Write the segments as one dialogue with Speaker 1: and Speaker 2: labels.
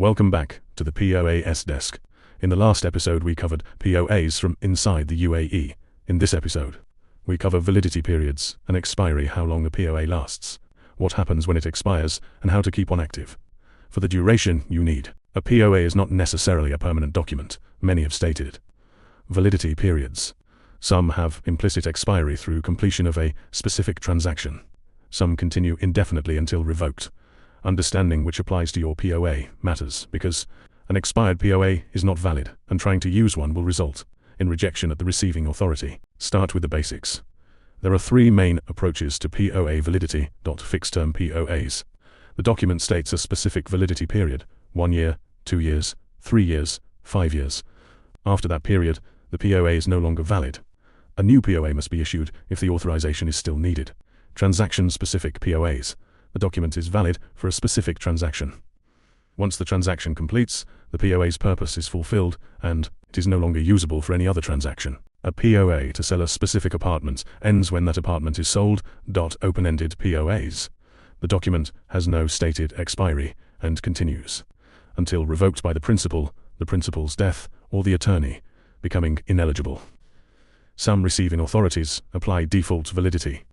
Speaker 1: Welcome back to the POAS Desk. In the last episode we covered POAs from inside the UAE. In this episode, we cover validity periods and expiry, how long a POA lasts, what happens when it expires, and how to keep one active. For the duration you need. A POA is not necessarily a permanent document, many have stated. Validity periods. Some have implicit expiry through completion of a specific transaction. Some continue indefinitely until revoked. Understanding which applies to your POA matters, because an expired POA is not valid, and trying to use one will result in rejection at the receiving authority. Start with the basics. There are three main approaches to POA validity. Fixed-term POAs. The document states a specific validity period, 1 year, 2 years, 3 years, 5 years. After that period, the POA is no longer valid. A new POA must be issued if the authorization is still needed. Transaction-specific POAs. The document is valid for a specific transaction. Once the transaction completes, the POA's purpose is fulfilled, and it is no longer usable for any other transaction. A POA to sell a specific apartment ends when that apartment is sold. Open-ended POAs. The document has no stated expiry and continues until revoked by the principal's death, or the attorney, becoming ineligible. Some receiving authorities apply default validity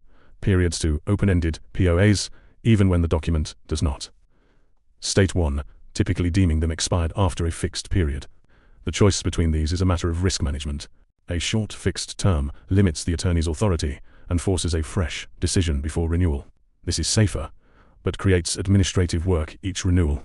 Speaker 1: periods to open-ended POAs, even when the document does not. State 1, typically deeming them expired after a fixed period. The choice between these is a matter of risk management. A short fixed term limits the attorney's authority and forces a fresh decision before renewal. This is safer, but creates administrative work each renewal.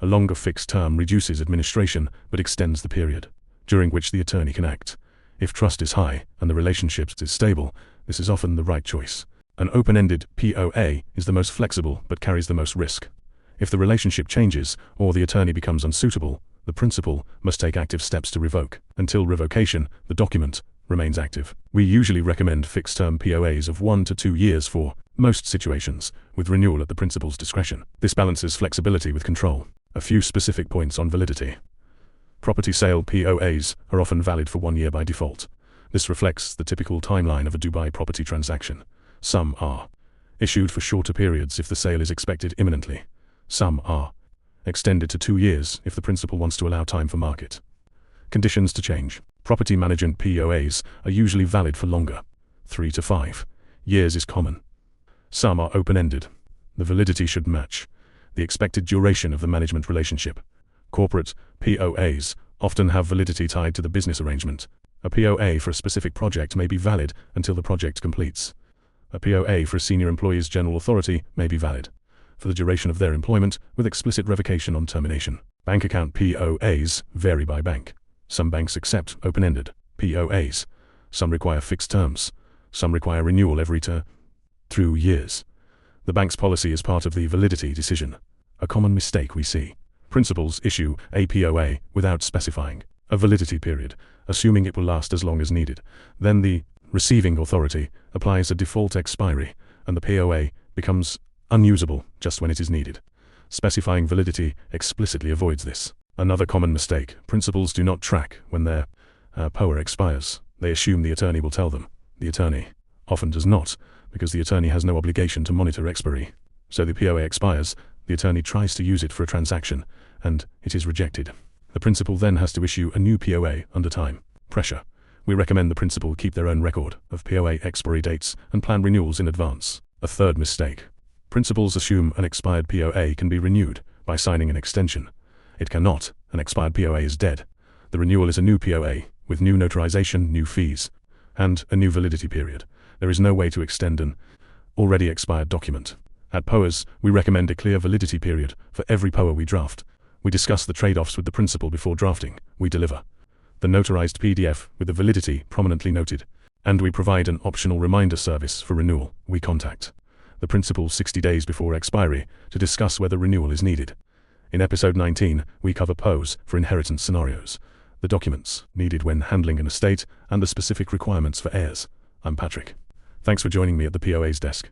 Speaker 1: A longer fixed term reduces administration but extends the period during which the attorney can act. If trust is high and the relationship is stable, this is often the right choice. An open-ended POA is the most flexible but carries the most risk. If the relationship changes or the attorney becomes unsuitable, the principal must take active steps to revoke. Until revocation, the document remains active. We usually recommend fixed-term POAs of 1 to 2 years for most situations, with renewal at the principal's discretion. This balances flexibility with control. A few specific points on validity. Property sale POAs are often valid for 1 year by default. This reflects the typical timeline of a Dubai property transaction. Some are issued for shorter periods if the sale is expected imminently. Some are extended to 2 years if the principal wants to allow time for market conditions to change. Property management POAs are usually valid for longer. 3 to 5 years is common. Some are open-ended. The validity should match the expected duration of the management relationship. Corporate POAs often have validity tied to the business arrangement. A POA for a specific project may be valid until the project completes. A POA for a senior employee's general authority may be valid for the duration of their employment, with explicit revocation on termination. Bank account POAs vary by bank. Some banks accept open-ended POAs. Some require fixed terms. Some require renewal every 2 years. The bank's policy is part of the validity decision. A common mistake we see. Principals issue a POA without specifying a validity period, assuming it will last as long as needed. Then the receiving authority applies a default expiry, and the POA becomes unusable just when it is needed. Specifying validity explicitly avoids this. Another common mistake: principals do not track when their POA expires. They assume the attorney will tell them. The attorney often does not, because the attorney has no obligation to monitor expiry. So the POA expires, the attorney tries to use it for a transaction, and it is rejected. The principal then has to issue a new POA under time pressure. We recommend the principal keep their own record of POA expiry dates and plan renewals in advance. A third mistake: principals assume an expired POA can be renewed by signing an extension. It cannot. An expired POA is dead. The renewal is a new POA, with new notarization, new fees, and a new validity period. There is no way to extend an already expired document. At POAS, we recommend a clear validity period for every POA we draft. We discuss the trade-offs with the principal before drafting. We deliver the notarized PDF with the validity prominently noted, and we provide an optional reminder service for renewal. We contact the principal 60 days before expiry to discuss whether renewal is needed. In episode 19, we cover POAs for inheritance scenarios, the documents needed when handling an estate, and the specific requirements for heirs. I'm Patrick. Thanks for joining me at the POA's desk.